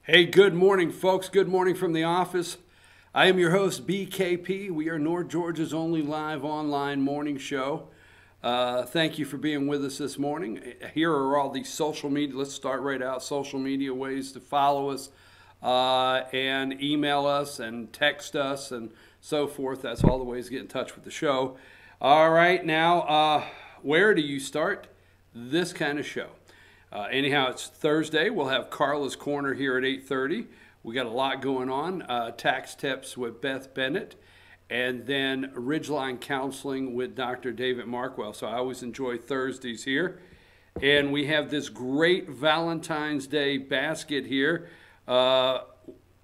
Hey, good morning, folks. Good morning from the office. I am your host, BKP. We are North Georgia's only live online morning show. Thank you for being with us this morning. Here are all the social media. Let's start right out. Social media ways to follow us and email us and text us and so forth. That's all the ways to get in touch with the show. All right, now, where do you start this kind of show? Anyhow, it's Thursday. We'll have Carla's Corner here at 8:30. We got a lot going on. Tax tips with Beth Bennett, and then Ridgeline Counseling with Dr. David Markwell. So I always enjoy Thursdays here. And we have this great Valentine's Day basket here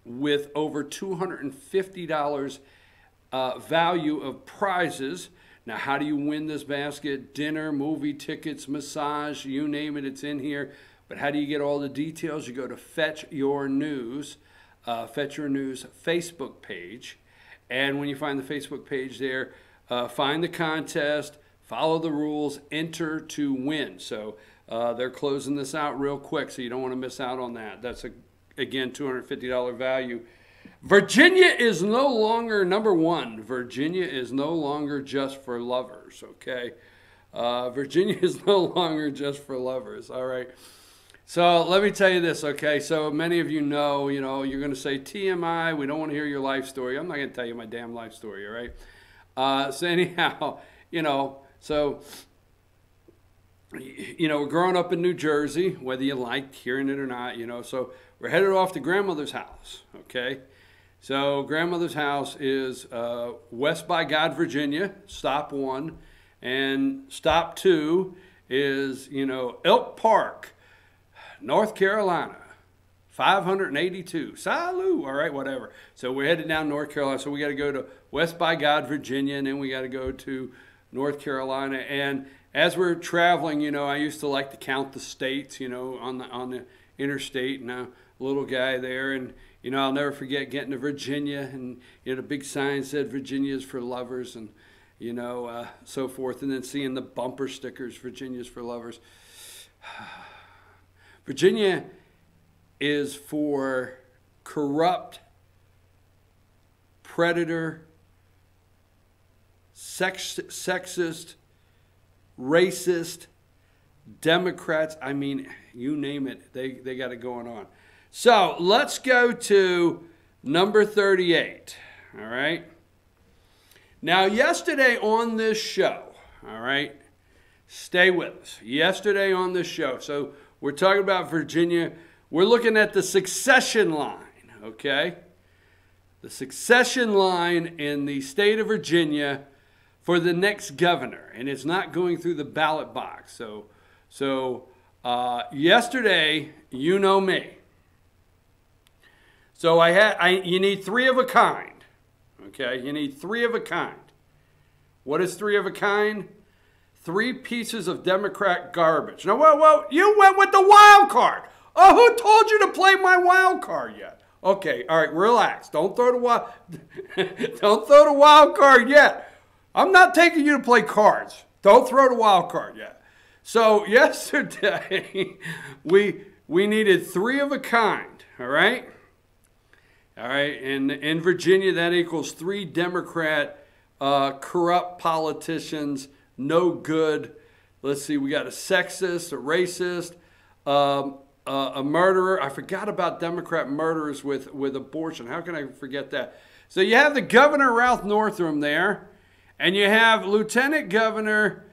with over $250 value of prizes. Now, how do you win this basket? Dinner, movie tickets, massage, you name it, it's in here. But how do you get all the details? You go to Fetch Your News Facebook page. And when you find the Facebook page there, find the contest, follow the rules, enter to win. So they're closing this out real quick, so you don't want to miss out on that. That's, again, $250 value. Virginia is no longer number one. Virginia is no longer just for lovers, okay? Virginia is no longer just for lovers, all right? So let me tell you this, okay? So many of you know, you're going to say, TMI, we don't want to hear your life story. I'm not going to tell you my damn life story, all right? So anyhow, we're growing up in New Jersey, whether you like hearing it or not, so we're headed off to grandmother's house, okay? So grandmother's house is West by God, Virginia, stop 1. And stop 2 is, Elk Park, North Carolina, 582. Salud, all right, whatever. So we're headed down North Carolina. So we got to go to West by God, Virginia, and then we got to go to North Carolina. And as we're traveling, I used to like to count the states, on the interstate, and a little guy there, and I'll never forget getting to Virginia, and the big sign said Virginia is for lovers, and so forth, and then seeing the bumper stickers, Virginia's for lovers. Virginia is for corrupt, predator, sexist, racist, Democrats. I mean, you name it, they got it going on. So let's go to number 38, all right? Now, yesterday on this show, all right, stay with us. Yesterday on this show, so we're talking about Virginia. We're looking at the succession line, okay? The succession line in the state of Virginia for the next governor, and it's not going through the ballot box. So yesterday, you know me. So you need 3 of a kind, okay? You need 3 of a kind. What is 3 of a kind? 3 pieces of Democrat garbage. Now, well, you went with the wild card. Oh, who told you to play my wild card yet? Okay, all right, relax. Don't throw the wild card yet. I'm not taking you to play cards. Don't throw the wild card yet. So yesterday, we needed 3 of a kind, all right? All right, and in Virginia, that equals 3 Democrat corrupt politicians, no good. Let's see, we got a sexist, a racist, a murderer. I forgot about Democrat murderers with abortion. How can I forget that? So you have the Governor Ralph Northam there, and you have Lieutenant Governor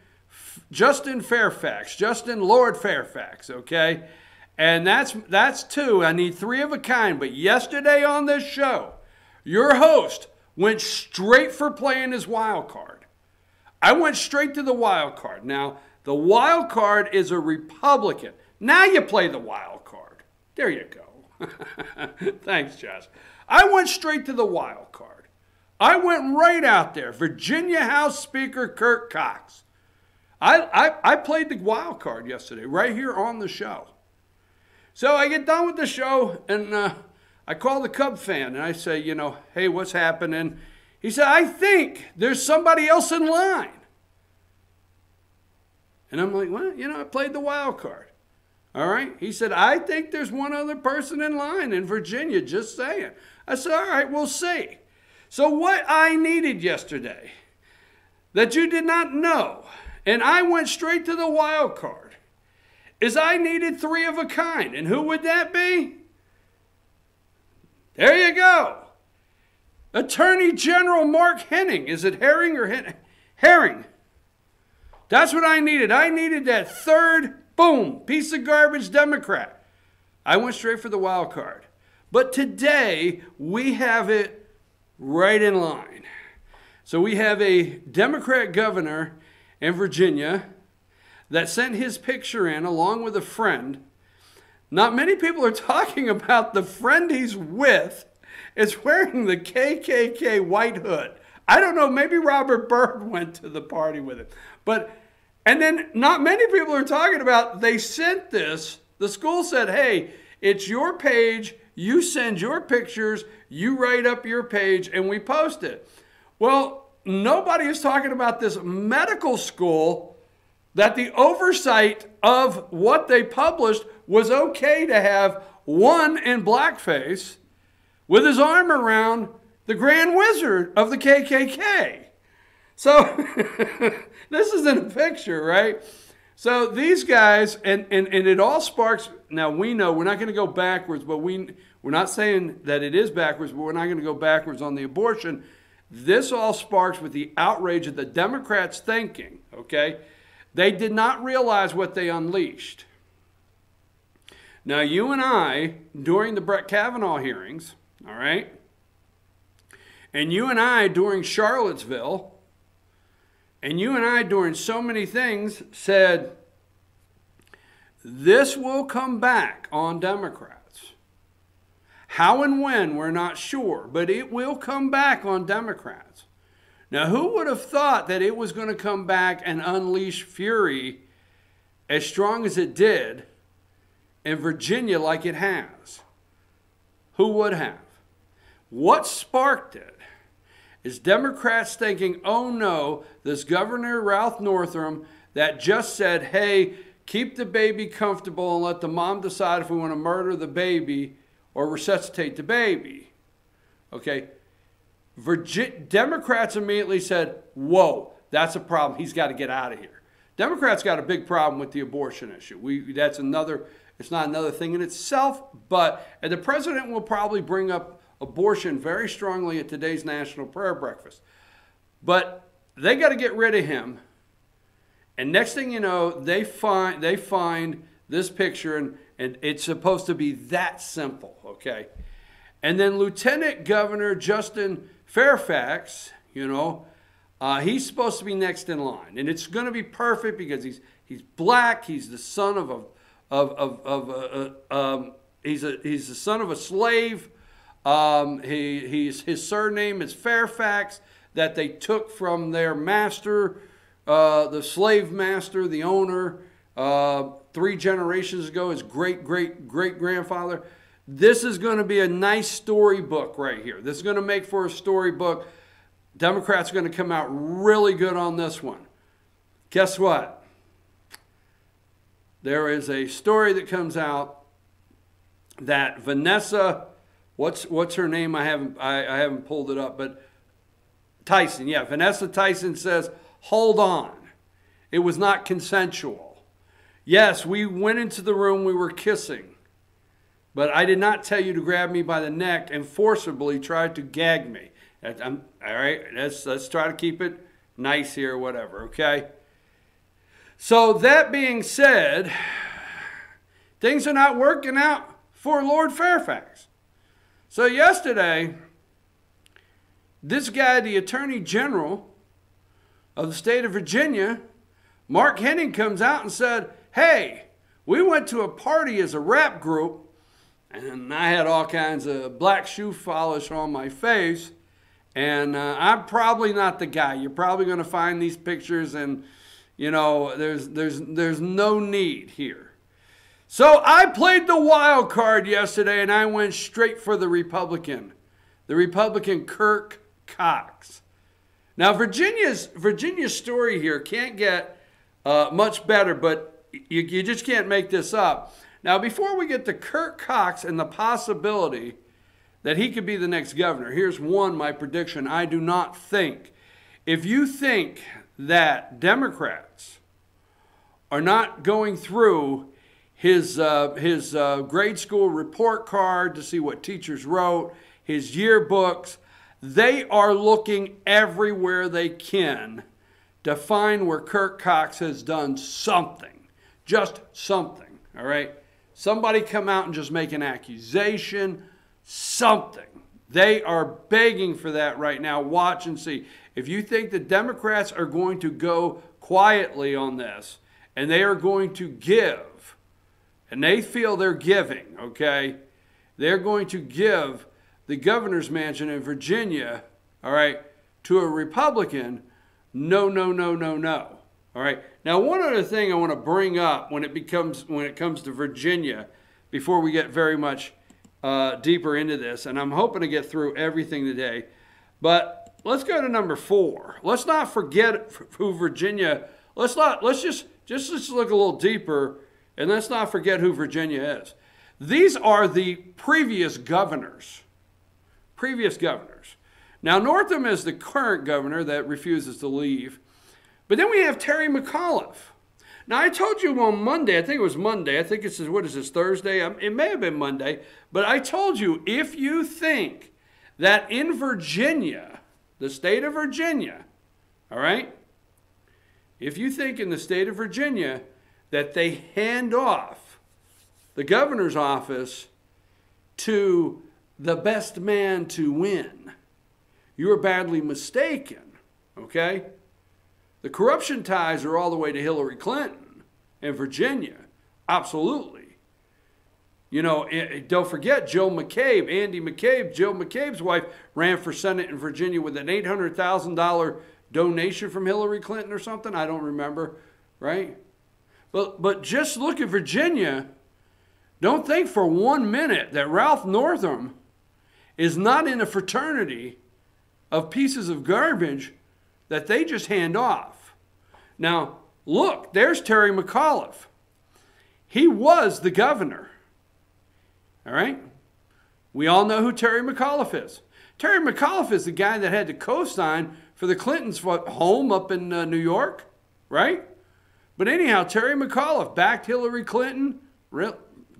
Justin Lord Fairfax, okay? And that's 2. I need 3 of a kind. But yesterday on this show, your host went straight for playing his wild card. I went straight to the wild card. Now, the wild card is a Republican. Now you play the wild card. There you go. Thanks, Josh. I went straight to the wild card. I went right out there. Virginia House Speaker Kirk Cox. I played the wild card yesterday, right here on the show. So I get done with the show, and I call the Cub fan, and I say, hey, what's happening? He said, I think there's somebody else in line. And I'm like, well, I played the wild card. All right. He said, I think there's one other person in line in Virginia, just saying. I said, all right, we'll see. So what I needed yesterday that you did not know, and I went straight to the wild card, is I needed three of a kind. And who would that be? There you go. Attorney General Mark Henning. Is it Herring or Henning? Herring. That's what I needed. I needed that third, boom, piece of garbage Democrat. I went straight for the wild card. But today, we have it right in line. So we have a Democrat governor in Virginia that sent his picture in along with a friend. Not many people are talking about the friend he's with is wearing the KKK white hood. I don't know, maybe Robert Byrd went to the party with it. And then not many people are talking about, they sent this, the school said, hey, it's your page, you send your pictures, you write up your page, and we post it. Well, nobody is talking about this medical school that the oversight of what they published was okay to have one in blackface with his arm around the Grand Wizard of the KKK. So this is in a picture, right? So these guys, and it all sparks, now we know we're not going to go backwards, but we're not saying that it is backwards, but we're not going to go backwards on the abortion. This all sparks with the outrage of the Democrats thinking, okay? They did not realize what they unleashed. Now, you and I, during the Brett Kavanaugh hearings, all right, and you and I during Charlottesville, and you and I during so many things said, this will come back on Democrats. How and when, we're not sure, but it will come back on Democrats. Now, who would have thought that it was going to come back and unleash fury as strong as it did in Virginia like it has? Who would have? What sparked it is Democrats thinking, oh no, this Governor Ralph Northam that just said, hey, keep the baby comfortable and let the mom decide if we want to murder the baby or resuscitate the baby. Okay. Democrats immediately said, whoa, that's a problem. He's got to get out of here. Democrats got a big problem with the abortion issue. It's not another thing in itself, and the president will probably bring up abortion very strongly at today's National Prayer Breakfast. But they got to get rid of him. And next thing you know, they find this picture, and it's supposed to be that simple, okay? And then Lieutenant Governor Justin Fairfax, he's supposed to be next in line, and it's going to be perfect because he's black. He's the son he's the son of a slave. His surname is Fairfax that they took from their master, the slave master, the owner, 3 generations ago. His great grandfather. This is going to be a nice storybook right here. This is going to make for a storybook. Democrats are going to come out really good on this one. Guess what? There is a story that comes out that Vanessa, what's her name? I haven't pulled it up, but Tyson. Yeah, Vanessa Tyson says, hold on. It was not consensual. Yes, we went into the room, we were kissing. But I did not tell you to grab me by the neck and forcibly try to gag me. All right, let's try to keep it nice here, whatever, okay? So that being said, things are not working out for Lord Fairfax. So yesterday, this guy, the Attorney General of the state of Virginia, Mark Henning, comes out and said, hey, we went to a party as a rap group, and I had all kinds of black shoe polish on my face. And I'm probably not the guy. You're probably going to find these pictures and, there's no need here. So I played the wild card yesterday, and I went straight for the Republican Kirk Cox. Now, Virginia's story here can't get much better, but You just can't make this up. Now, before we get to Kirk Cox and the possibility that he could be the next governor, here's my prediction. I do not think. If you think that Democrats are not going through his grade school report card to see what teachers wrote, his yearbooks, they are looking everywhere they can to find where Kirk Cox has done something, just something, all right? Somebody come out and just make an accusation, something. They are begging for that right now. Watch and see. If you think the Democrats are going to go quietly on this and they are going to give, and they feel they're giving, okay? They're going to give the governor's mansion in Virginia, all right, to a Republican. No, no, no, no, no. All right. Now, one other thing I want to bring up when it comes to Virginia, before we get very much deeper into this, and I'm hoping to get through everything today, but let's go to number 4. Let's not forget who Virginia. Let's just look a little deeper, and let's not forget who Virginia is. These are the previous governors. Previous governors. Now, Northam is the current governor that refuses to leave. But then we have Terry McAuliffe. Now, I told you on Monday, I think it was Monday, I think it's, what is this, Thursday? It may have been Monday. But I told you, if you think that in Virginia, the state of Virginia, all right, if you think in the state of Virginia that they hand off the governor's office to the best man to win, you are badly mistaken, okay? The corruption ties are all the way to Hillary Clinton in Virginia, absolutely. You know, don't forget Joe McCabe, Andy McCabe, Joe McCabe's wife ran for Senate in Virginia with an $800,000 donation from Hillary Clinton or something. I don't remember, right? But just look at Virginia. Don't think for 1 minute that Ralph Northam is not in a fraternity of pieces of garbage that they just hand off. Now, look, there's Terry McAuliffe. He was the governor. All right? We all know who Terry McAuliffe is. Terry McAuliffe is the guy that had to co-sign for the Clintons' home up in New York, right? But anyhow, Terry McAuliffe backed Hillary Clinton.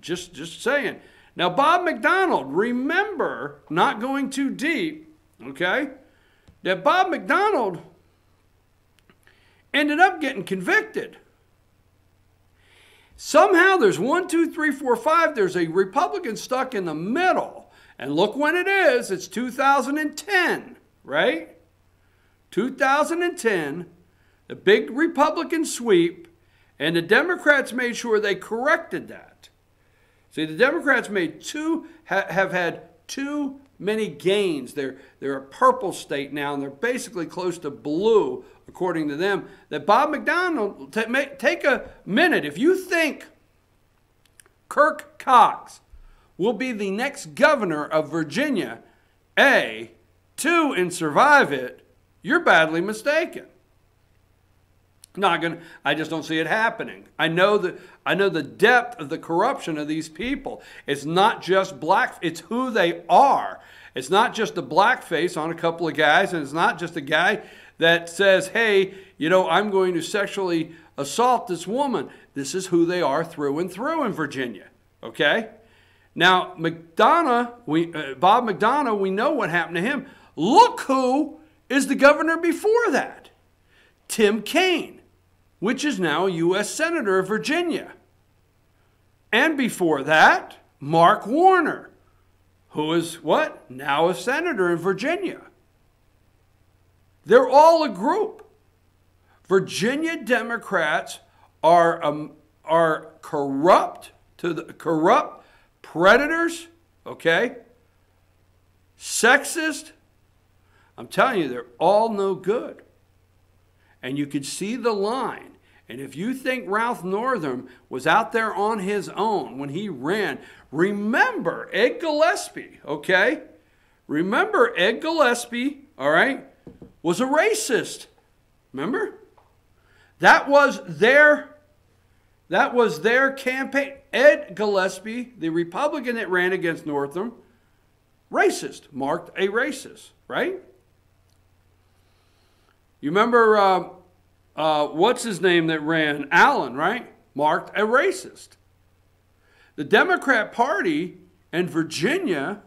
Just saying. Now, Bob McDonald, remember, not going too deep, okay, that Bob McDonald ended up getting convicted. Somehow there's 1, 2, 3, 4, 5. There's a Republican stuck in the middle. And look when it is. It's 2010, right? 2010, the big Republican sweep, and the Democrats made sure they corrected that. See, the Democrats have had too many gains. They're a purple state now, and they're basically close to blue, according to them. That Bob McDonald, take a minute. If you think Kirk Cox will be the next governor of Virginia, A, 2, and survive it, you're badly mistaken. I just don't see it happening. I know the depth of the corruption of these people. It's not just black, it's who they are. It's not just a blackface on a couple of guys, and it's not just a guy that says, hey, you know, I'm going to sexually assault this woman. This is who they are through and through in Virginia, okay? Now, Bob McDonough, we know what happened to him. Look who is the governor before that. Tim Kaine, which is now a U.S. Senator of Virginia. And before that, Mark Warner, who is what? Now a senator in Virginia. They're all a group. Virginia Democrats are corrupt predators, okay? Sexist. I'm telling you, they're all no good. And you could see the line. And if you think Ralph Northam was out there on his own when he ran, remember Ed Gillespie, okay? Remember Ed Gillespie, all right, was a racist. Remember? That was their That was their campaign. Ed Gillespie, the Republican that ran against Northam, racist, marked a racist, right? You remember, what's his name that ran? Allen, right? Marked a racist. The Democrat Party in Virginia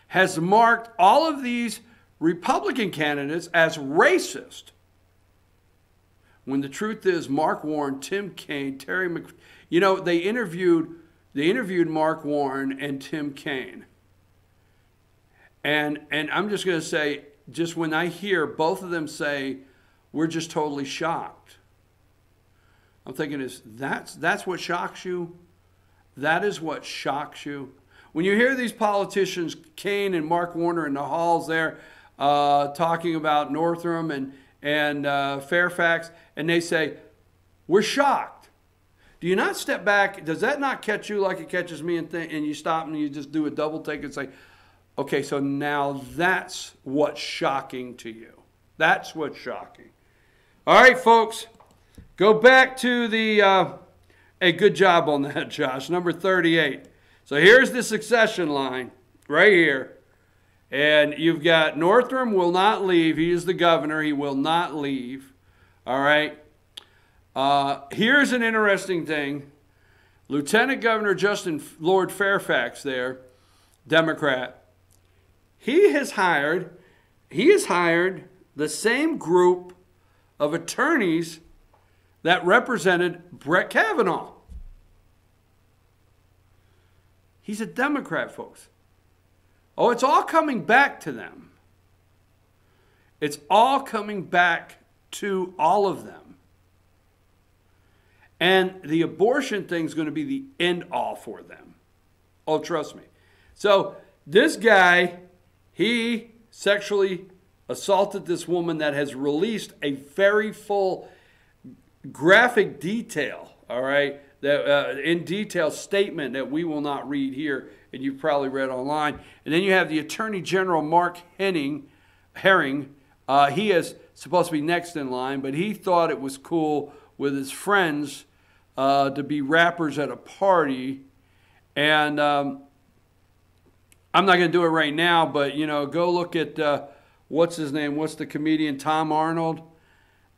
has marked all of these Republican candidates as racist. When the truth is, Mark Warren, Tim Kaine, Terry they interviewed Mark Warren and Tim Kaine. And I'm just going to say, just when I hear both of them say, we're just totally shocked, I'm thinking, that's what shocks you? That is what shocks you? When you hear these politicians, Kaine and Mark Warner in the halls there, talking about Northam and Fairfax, and they say, we're shocked. Do you not step back? Does that not catch you like it catches me and you stop and you just do a double take and say, okay, so now that's what's shocking to you. That's what's shocking. All right, folks, go back to the, hey, good job on that, Josh, number 38. So here's the succession line right here. And you've got Northam will not leave. He is the governor. He will not leave. All right. Here's an interesting thing. Lieutenant Governor Justin Lord Fairfax there, Democrat, he has hired the same group of attorneys that represented Brett Kavanaugh. He's a Democrat, folks. Oh, it's all coming back to them. It's all coming back to all of them. And the abortion thing is going to be the end all for them. Oh, trust me. So this guy, he sexually assaulted this woman that has released a very full graphic detail, all right, that in detail statement that we will not read here, and you've probably read online. And then you have the Attorney General Mark Herring. He is supposed to be next in line, but he thought it was cool with his friends to be rappers at a party. And I'm not going to do it right now, but, go look at, what's his name? What's the comedian? Tom Arnold.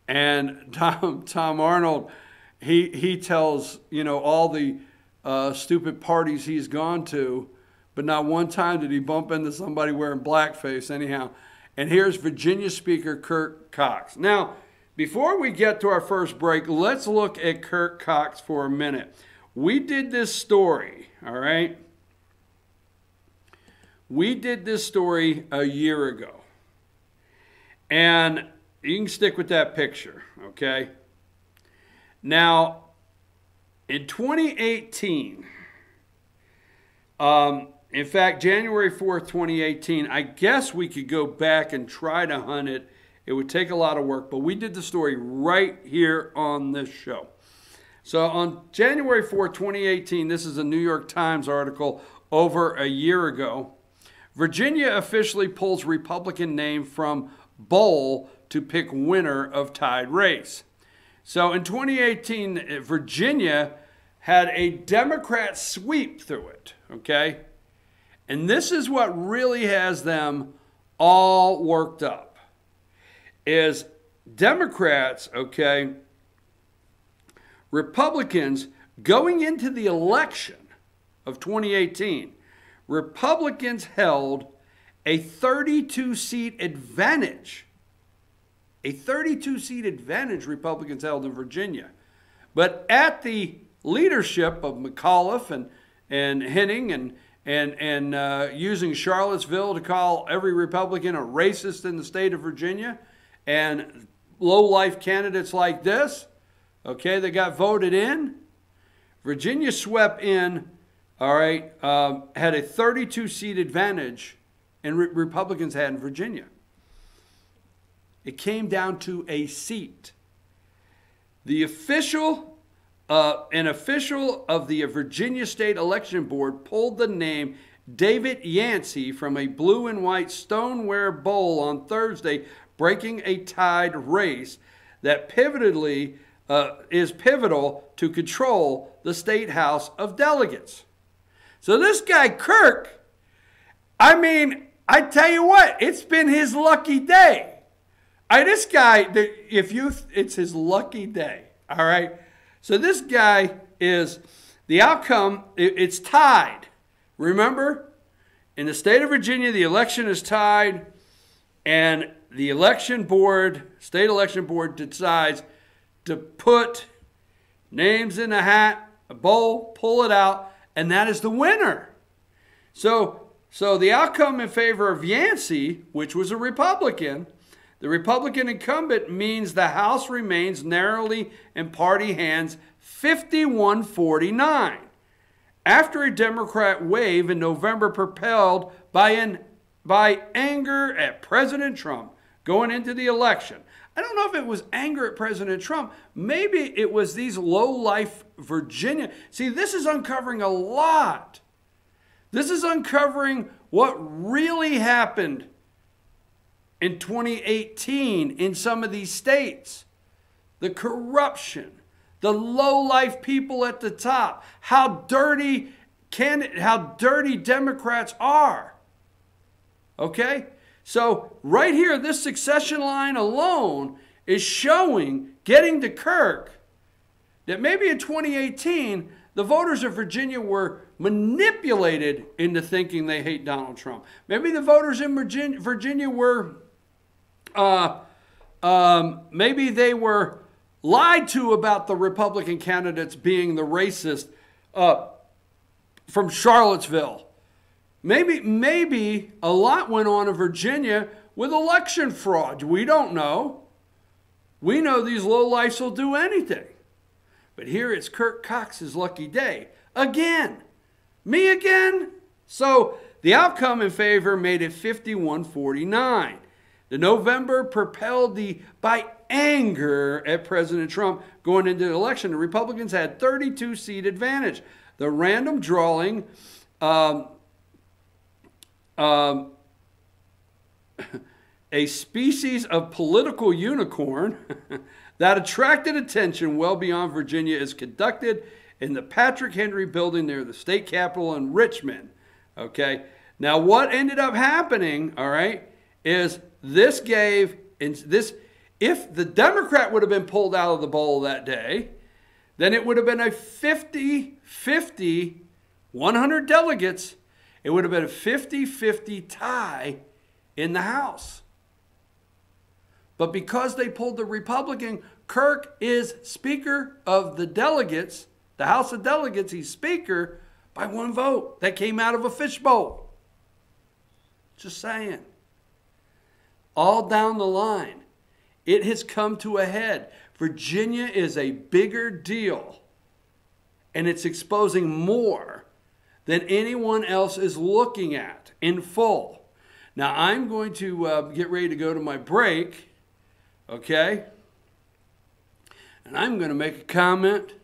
And Tom Arnold, he tells, all the stupid parties he's gone to, but not one time did he bump into somebody wearing blackface anyhow. And here's Virginia Speaker Kirk Cox. Now, before we get to our first break, let's look at Kirk Cox for a minute. We did this story, all right? We did this story a year ago. And you can stick with that picture, okay? Now, in 2018, in fact, January 4th, 2018, I guess we could go back and try to hunt it. It would take a lot of work, but we did the story right here on this show. So on January 4th, 2018, this is a New York Times article over a year ago. Virginia officially pulls Republican name from bowl to pick winner of tied race. So in 2018, Virginia had a Democrat sweep through it, okay? And this is what really has them all worked up, is Democrats, okay, Republicans going into the election of 2018, Republicans held a 32-seat advantage. A 32-seat advantage Republicans held in Virginia. But at the leadership of McAuliffe and Henning and using Charlottesville to call every Republican a racist in the state of Virginia, and low-life candidates like this, okay, that got voted in, Virginia swept in, all right, had a 32-seat advantage, and Republicans had in Virginia. It came down to a seat. The official, an official of the Virginia State Election Board pulled the name David Yancey from a blue and white stoneware bowl on Thursday, breaking a tied race that pivotedly is pivotal to control the state House of Delegates. So this guy, Kirk, I mean, I tell you what, it's been his lucky day. This guy, it's his lucky day, all right? So this guy is, the outcome, it's tied. Remember, in the state of Virginia, the election is tied, and the election board, state election board, decides to put names in a hat, a bowl, pull it out, and that is the winner. So the outcome in favor of Yancey, which was a Republican, the Republican incumbent, means the House remains narrowly in party hands, 51-49. After a Democrat wave in November propelled by anger at President Trump going into the election. I don't know if it was anger at President Trump. Maybe it was these low-life Virginia. See, this is uncovering a lot. This is uncovering what really happened in 2018 in some of these states. The corruption, the low-life people at the top, how dirty Democrats are. Okay? So right here, this succession line alone is showing, getting to Kirk, that maybe in 2018, the voters of Virginia were manipulated into thinking they hate Donald Trump. Maybe the voters in Virginia were, maybe they were lied to about the Republican candidates being the racist from Charlottesville. Maybe a lot went on in Virginia with election fraud. We don't know. We know these lowlifes will do anything. But here it's Kirk Cox's lucky day. Again. Me again? So the outcome in favor made it 51-49. The November propelled by anger at President Trump going into the election. The Republicans had 32-seat advantage. The random drawing a species of political unicorn that attracted attention well beyond Virginia is conducted in the Patrick Henry building near the state capitol in Richmond. Okay. Now what ended up happening, all right, is this gave, if the Democrat would have been pulled out of the bowl that day, then it would have been a 50-50, 100 delegates. It would have been a 50-50 tie in the House. But because they pulled the Republican, Kirk is Speaker of the Delegates, the House of Delegates. He's Speaker by one vote. That came out of a fishbowl. Just saying. All down the line, it has come to a head. Virginia is a bigger deal, and it's exposing more than anyone else is looking at in full. Now, I'm going to get ready to go to my break, okay? And I'm going to make a comment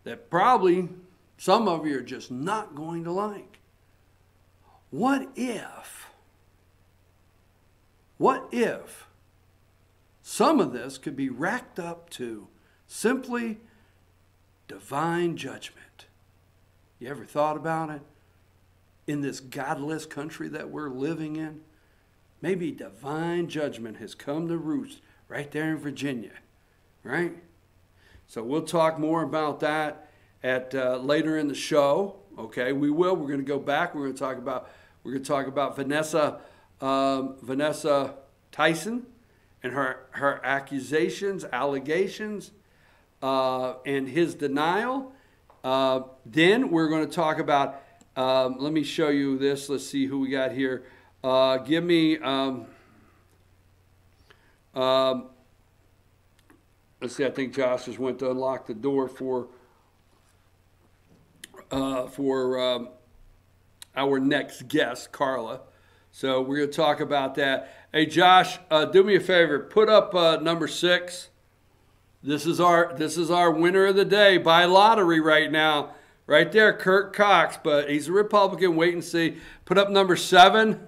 that probably some of you are just not going to like. What if some of this could be racked up to simply divine judgment? You ever thought about it? In this godless country that we're living in, maybe divine judgment has come to roost right there in Virginia, right? So we'll talk more about that at later in the show. Okay, we will. We're going to go back. We're going to talk about Vanessa Tyson and her allegations, and his denial. Then we're going to talk about. Let me show you this. Let's see who we got here. Give me. Let's see. I think Josh just went to unlock the door for our next guest, Carla. So we're going to talk about that. Hey, Josh, do me a favor. Put up number 6. This is our winner of the day by lottery right now. Right there, Kirk Cox, but he's a Republican. Wait and see. Put up number 7.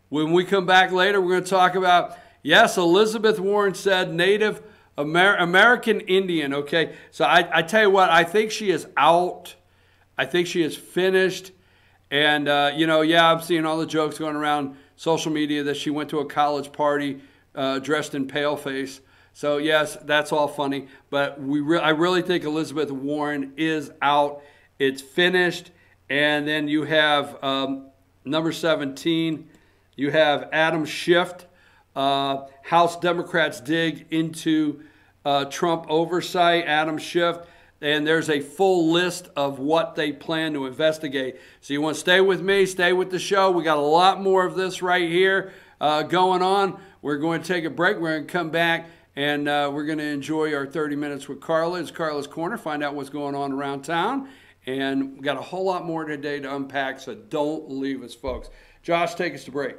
When we come back later, we're going to talk about, yes, Elizabeth Warren said Native American Indian, okay? So I tell you what, I think she is out. I think she is finished. And, you know, yeah, I'm seeing all the jokes going around social media that she went to a college party dressed in paleface. So, yes, that's all funny. But I really think Elizabeth Warren is out. It's finished. And then you have number 17, you have Adam Schiff. House Democrats dig into Trump oversight, Adam Schiff, and there's a full list of what they plan to investigate. So you want to stay with me, stay with the show. We got a lot more of this right here going on. We're going to take a break. We're going to come back, and we're going to enjoy our 30 minutes with Carla. It's Carla's Corner. Find out what's going on around town. And we got a whole lot more today to unpack, so don't leave us, folks. Josh, take us to break.